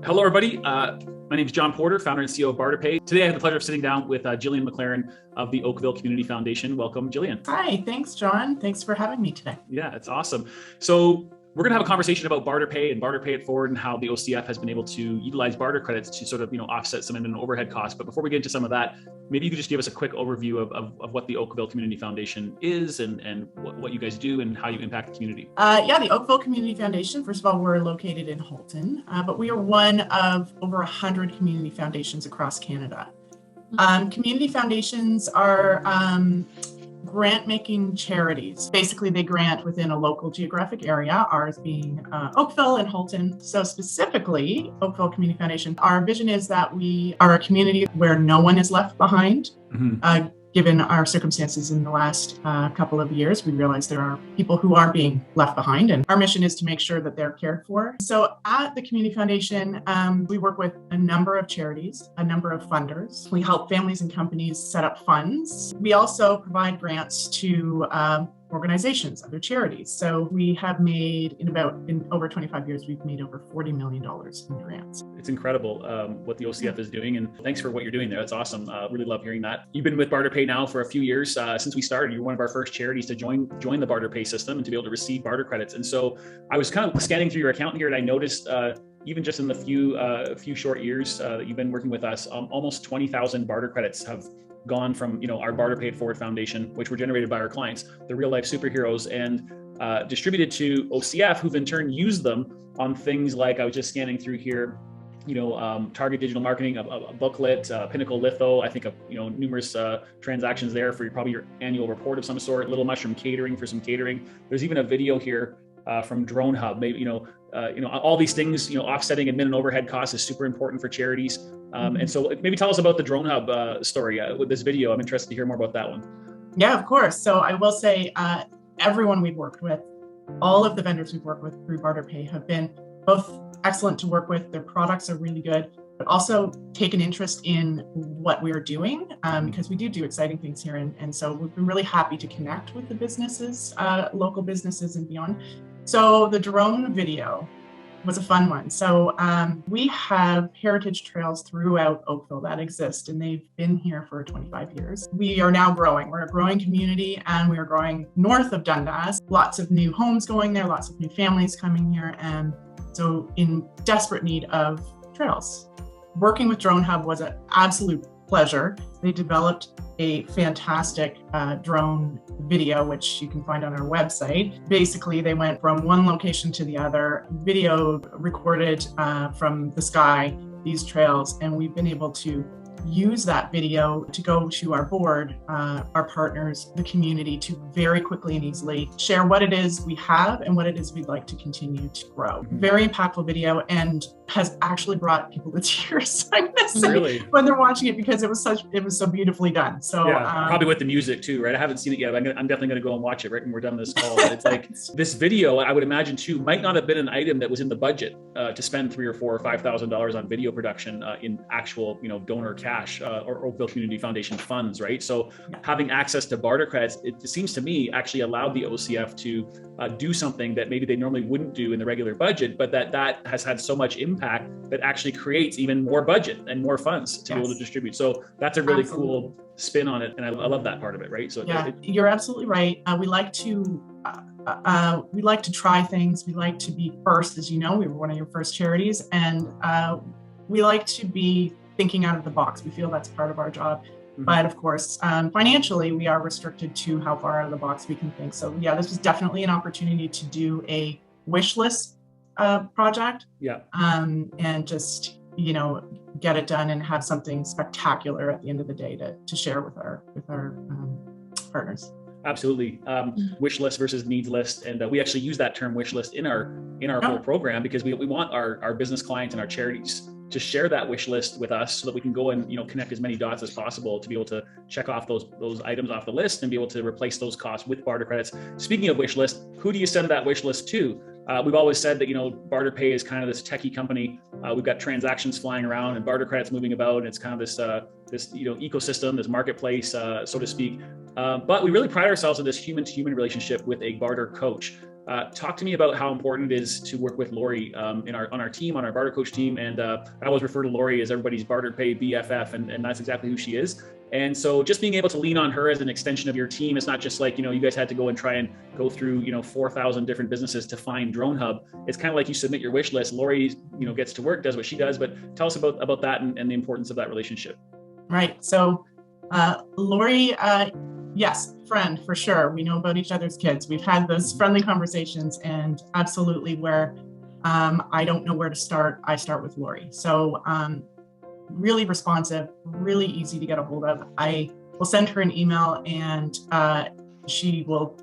Hello, everybody. My name is John Porter, founder and CEO of Barter Pay. Today, I have the pleasure of sitting down with Gillian McLaren of the Oakville Community Foundation. Welcome, Gillian. Hi, thanks, John. Thanks for having me today. Yeah, it's awesome. So we're going to have a conversation about Barter Pay and Barter Pay It Forward and how the OCF has been able to utilize barter credits to sort of, offset some admin and overhead costs. But before we get into some of that, maybe you could just give us a quick overview of what the Oakville Community Foundation is and what you guys do and how you impact the community. The Oakville Community Foundation, first of all, we're located in Halton, but we are one of over 100 community foundations across Canada. Community foundations are grant-making charities. Basically, they grant within a local geographic area, ours being Oakville and Halton. So specifically, Oakville Community Foundation, our vision is that we are a community where no one is left behind. Given our circumstances in the last couple of years, we realize there are people who are being left behind, and our mission is to make sure that they're cared for. So at the Community Foundation, we work with a number of charities, a number of funders. We help families and companies set up funds. We also provide grants to organizations, other charities. So we have made, in over 25 years, we've made over $40 million in grants. It's incredible what the OCF is doing, and thanks for what you're doing there. That's awesome. Really love hearing that. You've been with Barter Pay now for a few years. Since we started, you're one of our first charities to join the Barter Pay system and to be able to receive barter credits. And so I was kind of scanning through your account here, and I noticed even just in the few short years that you've been working with us, almost 20,000 barter credits have gone from our Barter Pay It Forward Foundation, which were generated by our clients, the real life superheroes, and distributed to OCF, who've in turn used them on things like, I was just scanning through here, Target Digital Marketing, a booklet, Pinnacle Litho, I think of numerous transactions there for probably your annual report of some sort, Little Mushroom Catering for some catering. There's even a video here from Dronehub. Maybe all these things, offsetting admin and overhead costs is super important for charities. And so maybe tell us about the Dronehub story with this video. I'm interested to hear more about that one. Yeah, of course. So I will say everyone we've worked with, all of the vendors we've worked with through Barter Pay have been both excellent to work with. Their products are really good, but also take an interest in what we're doing because we do exciting things here. And so we've been really happy to connect with the businesses, local businesses and beyond. So the drone video was a fun one. So we have heritage trails throughout Oakville that exist, and they've been here for 25 years. We are now growing. We're a growing community, and we are growing north of Dundas. Lots of new homes going there, lots of new families coming here, and so in desperate need of trails. Working with Dronehub was an absolute pleasure. They developed a fantastic drone video, which you can find on our website. Basically, they went from one location to the other, video recorded from the sky, these trails, and we've been able to use that video to go to our board, our partners, the community, to very quickly and easily share what it is we have and what it is we'd like to continue to grow. Very impactful video, and has actually brought people to tears, I'm gonna say, really? When they're watching it, because it was so beautifully done. So yeah, probably with the music too, right? I haven't seen it yet. I'm definitely going to go and watch it right when we're done this call. It's like this video, I would imagine too, might not have been an item that was in the budget to spend $3,000 or $4,000 or $5,000 on video production in actual, donor cash or Oakville Community Foundation funds, right? So having access to barter credits, it seems to me actually allowed the OCF to do something that maybe they normally wouldn't do in the regular budget, but that has had so much impact that actually creates even more budget and more funds to be able to distribute. So that's a really cool spin on it, and I love that part of it, right? So yeah, you're absolutely right. We like to try things. We like to be first, as you know. We were one of your first charities, and we like to be thinking out of the box. We feel that's part of our job. But of course, financially, we are restricted to how far out of the box we can think. So yeah, this was definitely an opportunity to do a wish list project. Yeah. And just, get it done and have something spectacular at the end of the day to share with our partners. Absolutely. Wish list versus needs list. And we actually use that term wish list in our whole program because we want our business clients and our charities to share that wish list with us so that we can go and connect as many dots as possible to be able to check off those items off the list and be able to replace those costs with barter credits. Speaking of wish list, who do you send that wish list to? We've always said that Barter Pay is kind of this techie company. We've got transactions flying around and barter credits moving about, and it's kind of this ecosystem, this marketplace, so to speak. But we really pride ourselves in this human-to-human relationship with a barter coach. Talk to me about how important it is to work with Lori on our team, on our Barter Coach team. And I always refer to Lori as everybody's Barter Pay BFF, and that's exactly who she is. And so just being able to lean on her as an extension of your team, it's not just like, you guys had to go and try and go through, 4,000 different businesses to find Dronehub. It's kind of like you submit your wish list. Lori, gets to work, does what she does, but tell us about that and the importance of that relationship. Right. So Lori, yes, friend for sure. We know about each other's kids. We've had those friendly conversations, and absolutely where I don't know where to start, I start with Lori. So really responsive, really easy to get a hold of. I will send her an email and she will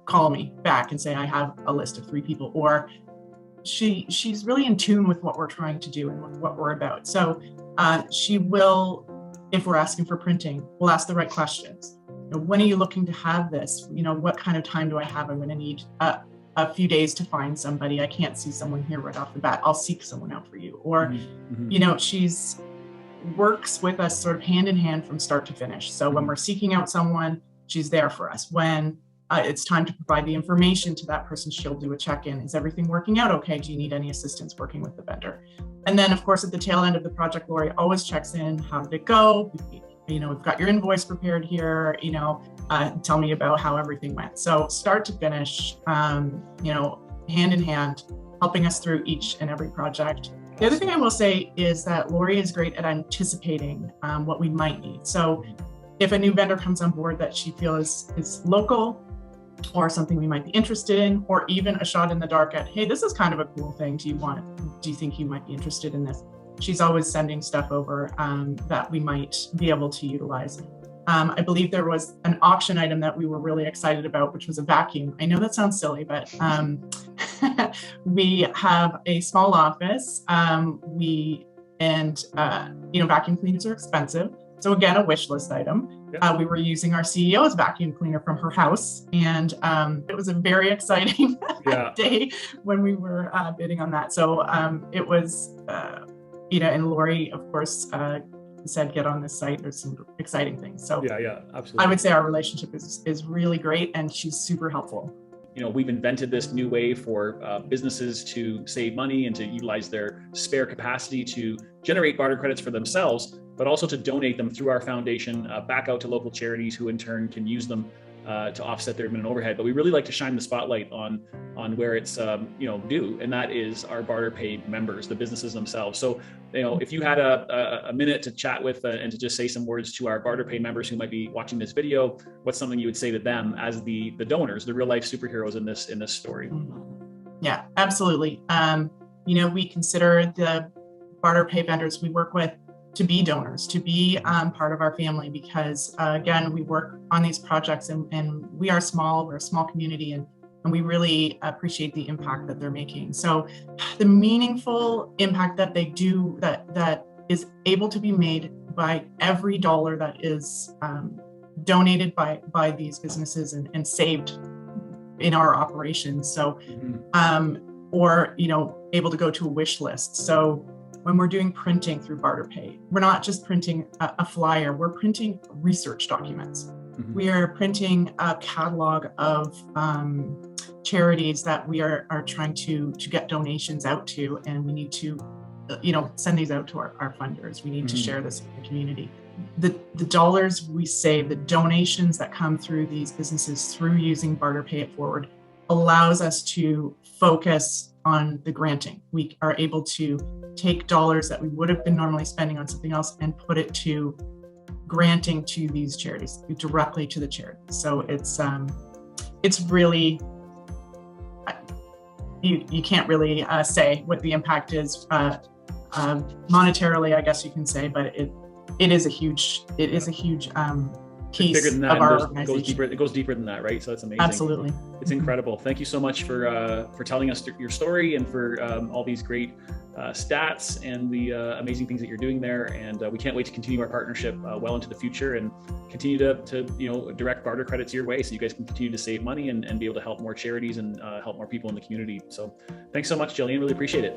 call me back and say, I have a list of 3 people, or she's really in tune with what we're trying to do and what we're about. So she will, if we're asking for printing, we'll ask the right questions. When are you looking to have this? What kind of time do I have? I'm going to need a few days to find somebody. I can't see someone here right off the bat. I'll seek someone out for you. Or, she's works with us sort of hand in hand from start to finish. So when we're seeking out someone, she's there for us. When it's time to provide the information to that person, she'll do a check-in. Is everything working out okay? Do you need any assistance working with the vendor? And then, of course, at the tail end of the project, Lori always checks in. How did it go? We've got your invoice prepared here. Tell me about how everything went. So start to finish, hand in hand, helping us through each and every project. The other thing I will say is that Lori is great at anticipating what we might need. So if a new vendor comes on board that she feels is local, or something we might be interested in, or even a shot in the dark at, hey, this is kind of a cool thing. Do you think you might be interested in this? She's always sending stuff over that we might be able to utilize. I believe there was an auction item that we were really excited about, which was a vacuum. I know that sounds silly, but we have a small office. Vacuum cleaners are expensive. So again, a wish list item. Yeah. We were using our CEO's vacuum cleaner from her house, and it was a very exciting day when we were bidding on that. So it was, and Lori, of course, said, get on this site. There's some exciting things. So yeah, absolutely. I would say our relationship is really great, and she's super helpful. We've invented this new way for businesses to save money and to utilize their spare capacity to generate barter credits for themselves, but also to donate them through our foundation back out to local charities who in turn can use them to offset their admin and overhead. But we really like to shine the spotlight on where it's due, and that is our Barter Pay members, the businesses themselves. So if you had a minute to chat with and to just say some words to our Barter Pay members who might be watching this video, what's something you would say to them as the donors, the real life superheroes in this story? Yeah, absolutely. We consider the Barter Pay vendors we work with to be donors, to be part of our family, because again, we work on these projects and we're a small community, and we really appreciate the impact that they're making. So the meaningful impact that they do, that is able to be made by every dollar that is donated by these businesses and saved in our operations. So, or, able to go to a wish list. So when we're doing printing through Barter Pay, we're not just printing a flyer, we're printing research documents. We are printing a catalog of charities that we are trying to get donations out to, and we need to, send these out to our funders. We need to share this with the community. The dollars we save, the donations that come through these businesses through using Barter Pay It Forward allows us to focus on the granting. We are able to take dollars that we would have been normally spending on something else and put it to granting to these charities, directly to the charity. So it's really, you can't really say what the impact is monetarily, I guess you can say, but it is a huge piece of our organization. It goes deeper than that, right? So that's amazing. Absolutely. It's incredible. Thank you so much for telling us your story and for all these great stats and the amazing things that you're doing there. And we can't wait to continue our partnership well into the future and continue to direct barter credits your way so you guys can continue to save money and be able to help more charities and help more people in the community. So thanks so much, Gillian. Really appreciate it.